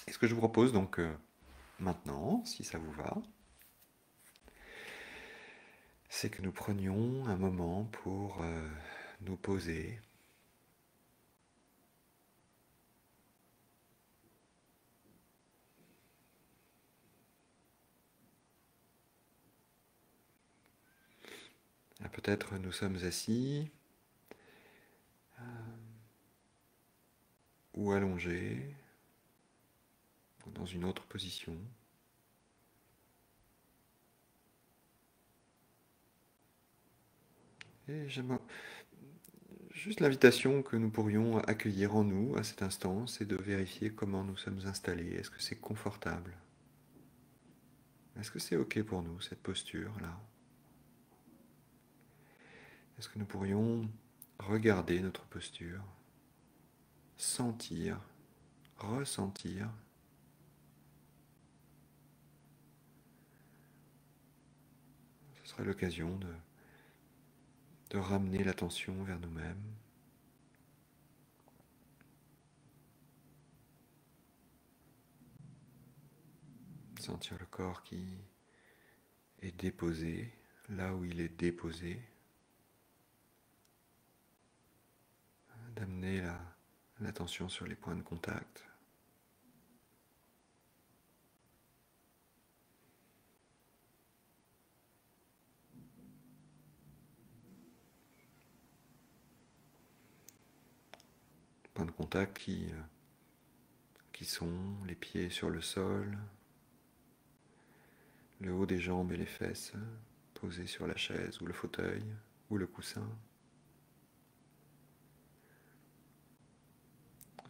Et ce que je vous propose donc maintenant, si ça vous va, c'est que nous prenions un moment pour nous poser. Peut-être nous sommes assis ou allongés ou dans une autre position. Et j'aimerais juste l'invitation que nous pourrions accueillir en nous à cet instant, c'est de vérifier comment nous sommes installés. Est-ce que c'est confortable? Est-ce que c'est OK pour nous, cette posture-là? Est-ce que nous pourrions regarder notre posture, sentir, ressentir? Ce serait l'occasion de ramener l'attention vers nous-mêmes. Sentir le corps qui est déposé, là où il est déposé. D'amener l'attention sur les points de contact. Points de contact qui sont les pieds sur le sol, le haut des jambes et les fesses posés sur la chaise ou le fauteuil ou le coussin.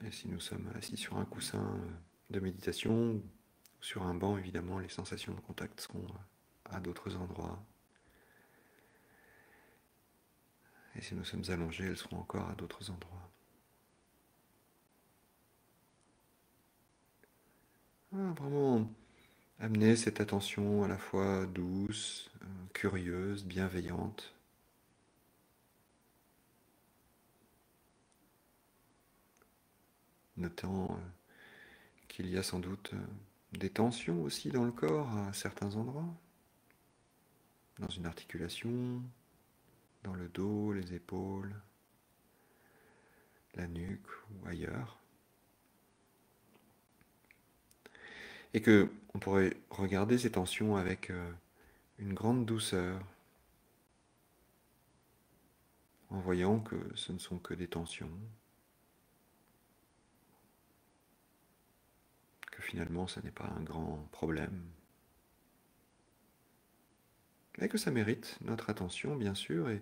Et si nous sommes assis sur un coussin de méditation ou sur un banc, évidemment, les sensations de contact seront à d'autres endroits. Et si nous sommes allongés, elles seront encore à d'autres endroits. Vraiment amener cette attention à la fois douce, curieuse, bienveillante. Notant qu'il y a sans doute des tensions aussi dans le corps à certains endroits, dans une articulation, dans le dos, les épaules, la nuque ou ailleurs. Et que on pourrait regarder ces tensions avec une grande douceur, en voyant que ce ne sont que des tensions, que finalement ça n'est pas un grand problème, mais que ça mérite notre attention bien sûr, et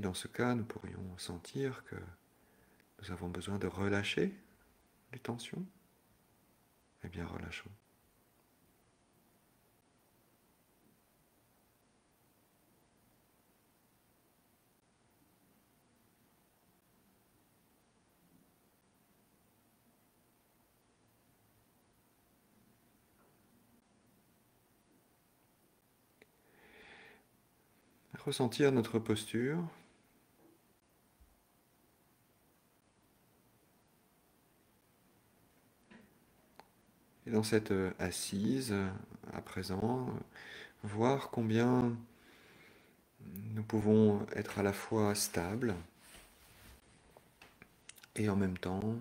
dans ce cas nous pourrions sentir que nous avons besoin de relâcher les tensions. Eh bien relâchons. Ressentir notre posture. Et dans cette assise, à présent, voir combien nous pouvons être à la fois stables et en même temps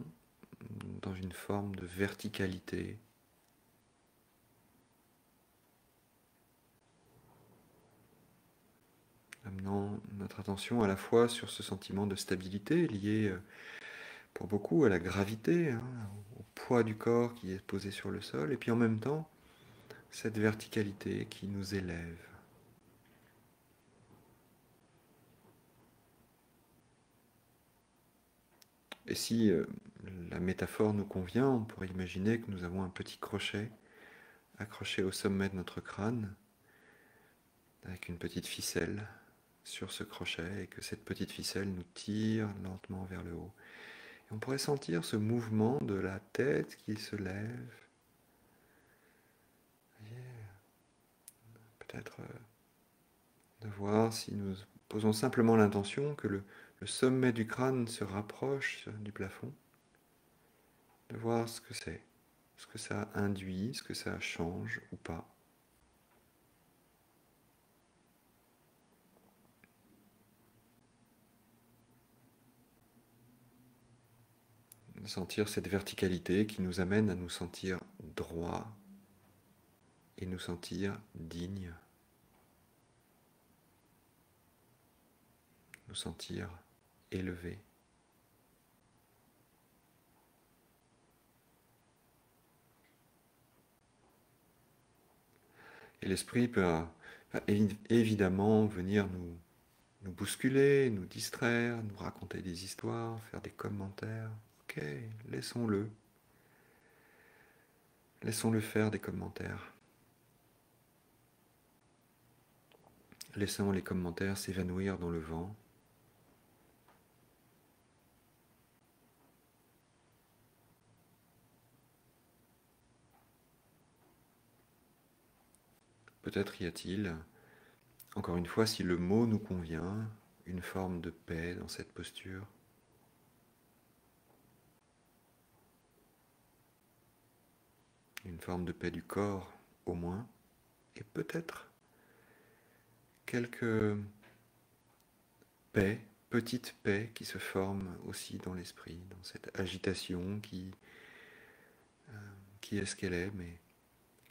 dans une forme de verticalité. Amenant notre attention à la fois sur ce sentiment de stabilité lié pour beaucoup à la gravité, au poids du corps qui est posé sur le sol, et puis en même temps cette verticalité qui nous élève. Et si la métaphore nous convient, on pourrait imaginer que nous avons un petit crochet accroché au sommet de notre crâne, avec une petite ficelle sur ce crochet, et que cette petite ficelle nous tire lentement vers le haut. Et on pourrait sentir ce mouvement de la tête qui se lève. Peut-être de voir si nous posons simplement l'intention que le sommet du crâne se rapproche du plafond, de voir ce que c'est. ce que ça induit, ce que ça change ou pas. Sentir cette verticalité qui nous amène à nous sentir droit et nous sentir dignes, nous sentir élevés. Et l'esprit peut évidemment venir nous bousculer, nous distraire, nous raconter des histoires, faire des commentaires. Ok, laissons-le. Laissons-le faire des commentaires. Laissons les commentaires s'évanouir dans le vent. Peut-être y a-t-il, encore une fois, si le mot nous convient, une forme de paix dans cette posture. Une forme de paix du corps, au moins, et peut-être quelques paix, petites paix qui se forment aussi dans l'esprit, dans cette agitation qui est ce qu'elle est, mais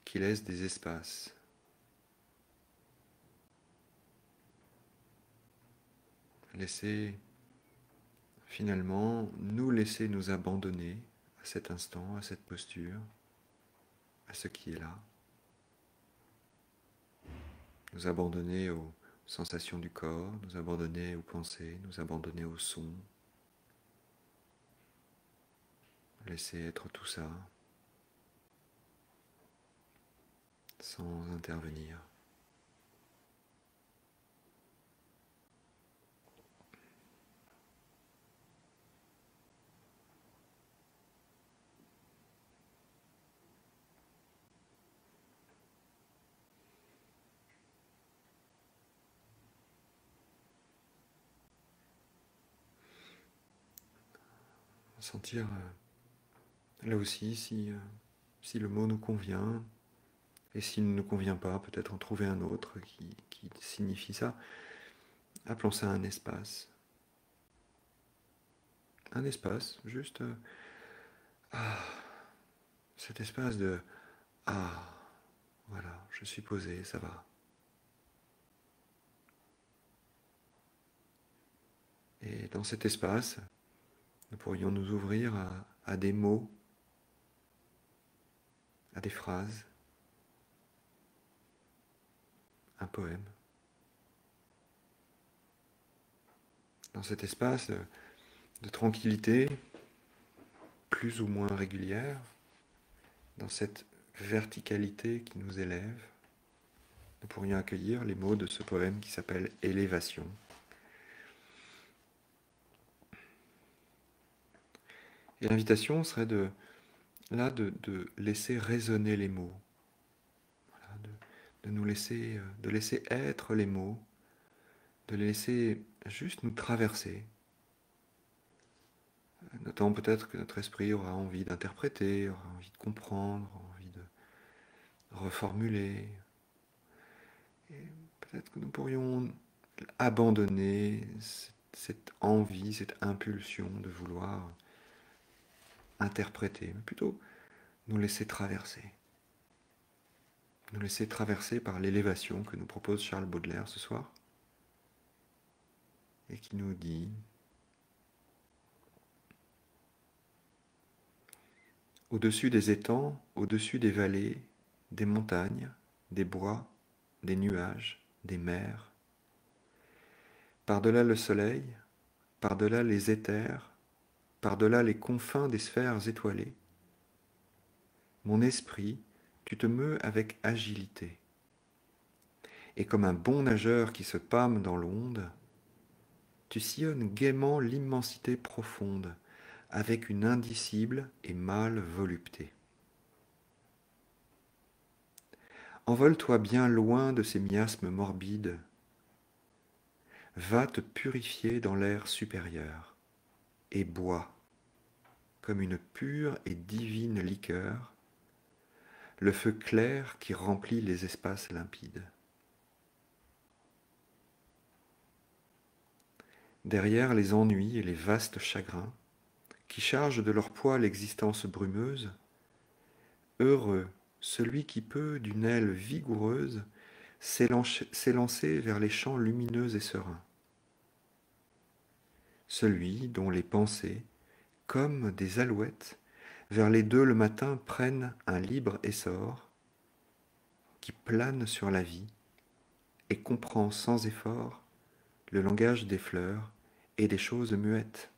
qui laisse des espaces. Finalement, nous laisser nous abandonner à cet instant, à cette posture, à ce qui est là. Nous abandonner aux sensations du corps, nous abandonner aux pensées, nous abandonner au son. Laisser être tout ça sans intervenir. Sentir là aussi si le mot nous convient, et s'il ne nous convient pas, peut-être en trouver un autre qui signifie ça. Appelons ça un espace. Un espace, juste cet espace de voilà, je suis posé, ça va. Et dans cet espace, nous pourrions nous ouvrir à des mots, à des phrases, un poème. Dans cet espace de tranquillité, plus ou moins régulière, dans cette verticalité qui nous élève, nous pourrions accueillir les mots de ce poème qui s'appelle « Élévation ». Et l'invitation serait de laisser résonner les mots, voilà, de laisser être les mots, de les laisser juste nous traverser. Notamment peut-être que notre esprit aura envie d'interpréter, aura envie de comprendre, aura envie de reformuler. Et peut-être que nous pourrions abandonner cette envie, cette impulsion de vouloir interpréter, mais plutôt nous laisser traverser. Nous laisser traverser par l'élévation que nous propose Charles Baudelaire ce soir, et qui nous dit: au-dessus des étangs, au-dessus des vallées, des montagnes, des bois, des nuages, des mers, par-delà le soleil, par-delà les éthers, par-delà les confins des sphères étoilées, mon esprit, tu te meus avec agilité. Et comme un bon nageur qui se pâme dans l'onde, tu sillonnes gaiement l'immensité profonde, avec une indicible et mâle volupté. Envole-toi bien loin de ces miasmes morbides, va te purifier dans l'air supérieur, et bois, comme une pure et divine liqueur, le feu clair qui remplit les espaces limpides. Derrière les ennuis et les vastes chagrins, qui chargent de leur poids l'existence brumeuse, heureux celui qui peut, d'une aile vigoureuse, s'élancer vers les champs lumineux et sereins. Celui dont les pensées, comme des alouettes, vers les deux le matin prennent un libre essor, qui plane sur la vie et comprend sans effort le langage des fleurs et des choses muettes.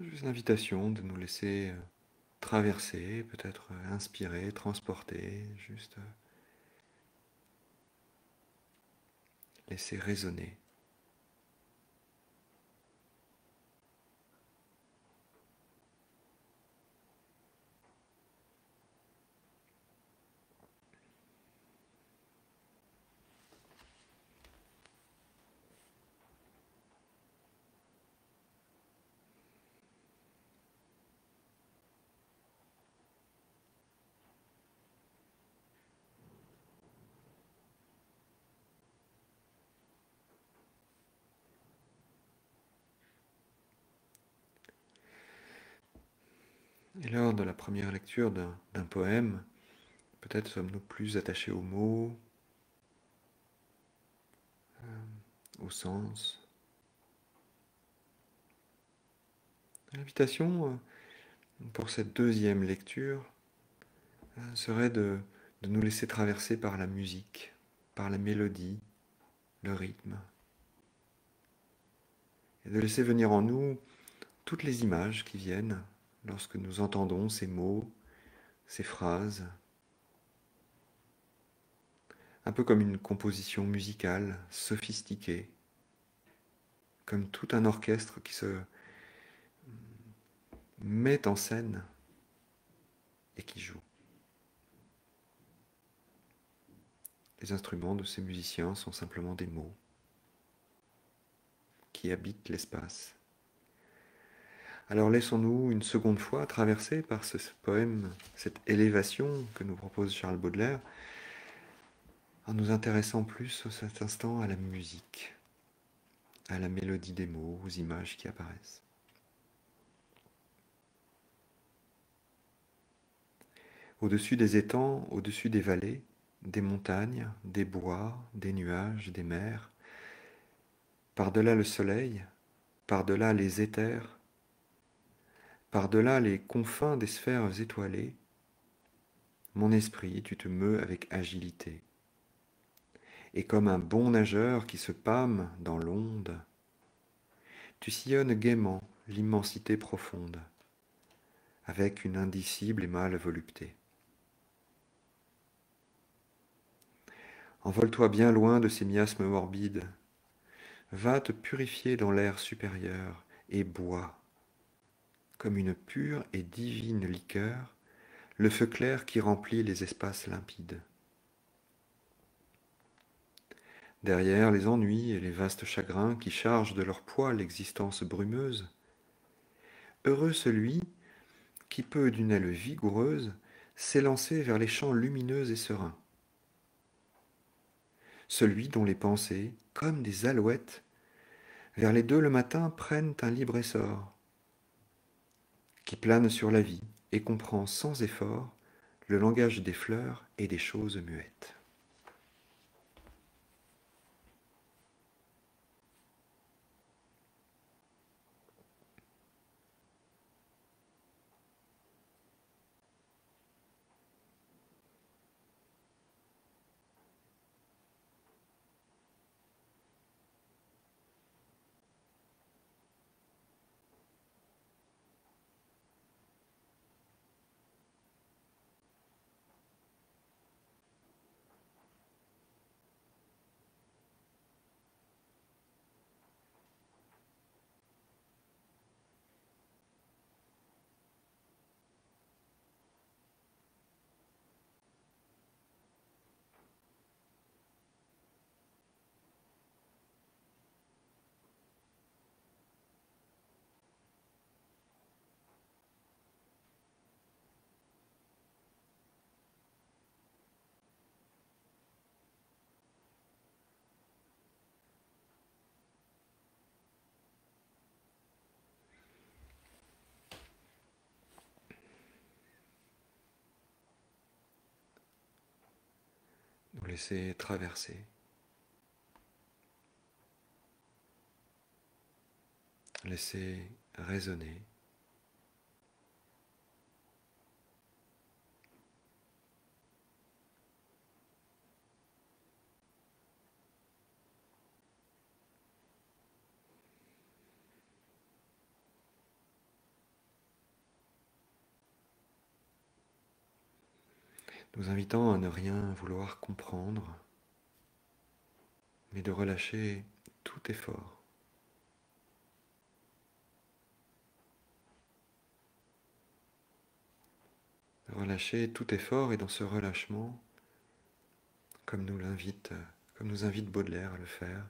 Juste l'invitation de nous laisser traverser, peut-être inspirer, transporter, juste laisser résonner. Et lors de la première lecture d'un poème, peut-être sommes-nous plus attachés aux mots, au sens. L'invitation pour cette deuxième lecture serait de nous laisser traverser par la musique, par la mélodie, le rythme, et de laisser venir en nous toutes les images qui viennent lorsque nous entendons ces mots, ces phrases, un peu comme une composition musicale sophistiquée, comme tout un orchestre qui se met en scène et qui joue. Les instruments de ces musiciens sont simplement des mots qui habitent l'espace. Alors laissons-nous une seconde fois traverser par ce poème, cette élévation que nous propose Charles Baudelaire, en nous intéressant plus à cet instant à la musique, à la mélodie des mots, aux images qui apparaissent. Au-dessus des étangs, au-dessus des vallées, des montagnes, des bois, des nuages, des mers, par-delà le soleil, par-delà les éthers, par-delà les confins des sphères étoilées, mon esprit, tu te meus avec agilité. Et comme un bon nageur qui se pâme dans l'onde, tu sillonnes gaiement l'immensité profonde, avec une indicible et mâle volupté. Envole-toi bien loin de ces miasmes morbides, va te purifier dans l'air supérieur et bois, comme une pure et divine liqueur, le feu clair qui remplit les espaces limpides. Derrière les ennuis et les vastes chagrins qui chargent de leur poids l'existence brumeuse, heureux celui qui peut d'une aile vigoureuse s'élancer vers les champs lumineux et sereins. Celui dont les pensées, comme des alouettes, vers les deux le matin prennent un libre essor, qui plane sur la vie et comprend sans effort le langage des fleurs et des choses muettes. laisser traverser, laisser résonner. Nous invitant à ne rien vouloir comprendre, mais de relâcher tout effort. De relâcher tout effort, et dans ce relâchement, comme nous invite Baudelaire à le faire,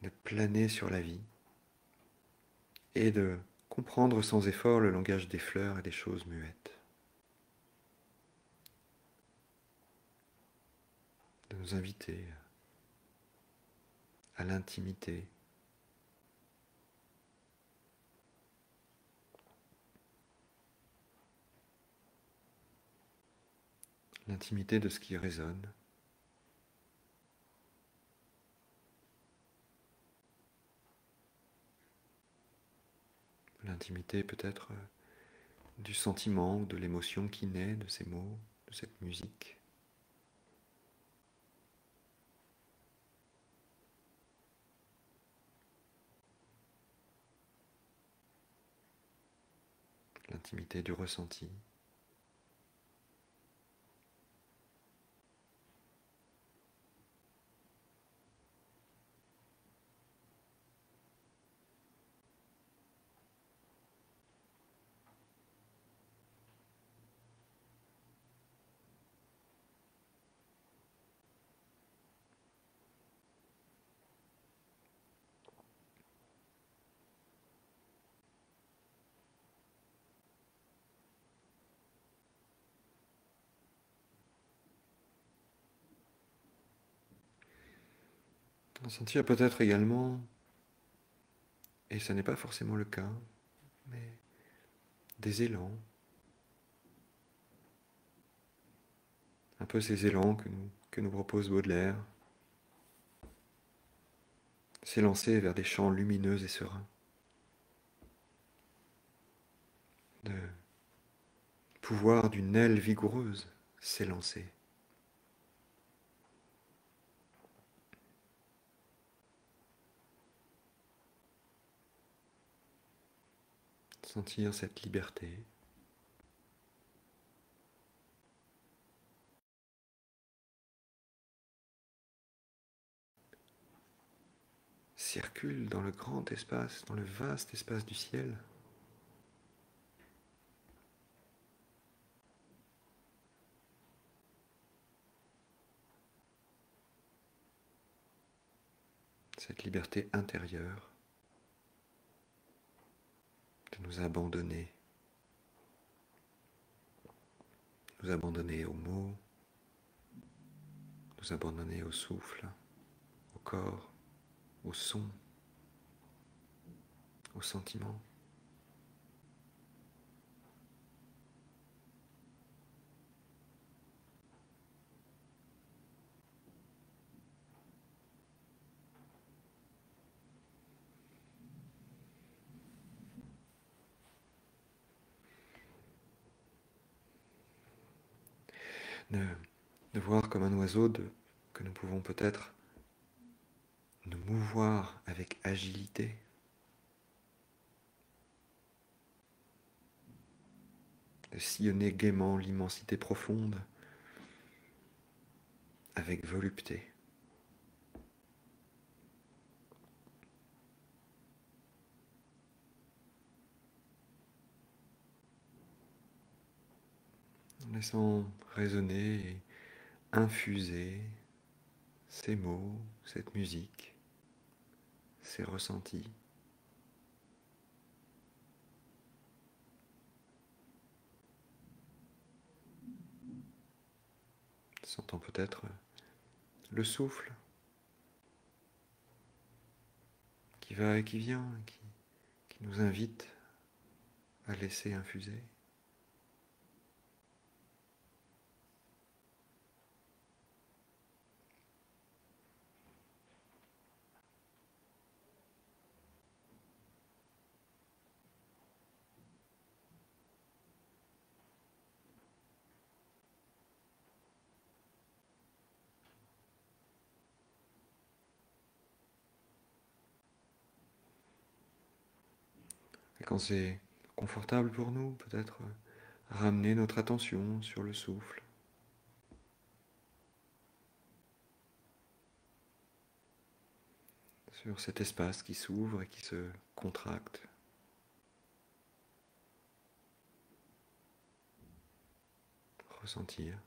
de planer sur la vie et de comprendre sans effort le langage des fleurs et des choses muettes. De nous inviter à l'intimité, l'intimité de ce qui résonne, l'intimité peut-être du sentiment ou de l'émotion qui naît de ces mots, de cette musique. L'intimité du ressenti. Sentir peut-être également, et ce n'est pas forcément le cas, mais des élans, un peu ces élans que nous propose Baudelaire, s'élancer vers des champs lumineux et sereins, de pouvoir d'une aile vigoureuse s'élancer. Sentir cette liberté. Circule dans le grand espace, dans le vaste espace du ciel. Cette liberté intérieure de nous abandonner aux mots, nous abandonner au souffle, au corps, au son, aux sentiments. De voir comme un oiseau que nous pouvons peut-être nous mouvoir avec agilité, de sillonner gaiement l'immensité profonde avec volupté. En laissant résonner et infuser ces mots, cette musique, ces ressentis. Sentant peut-être le souffle qui va et qui vient, qui nous invite à laisser infuser. quand c'est confortable pour nous, peut-être ramener notre attention sur le souffle, sur cet espace qui s'ouvre et qui se contracte. Ressentir.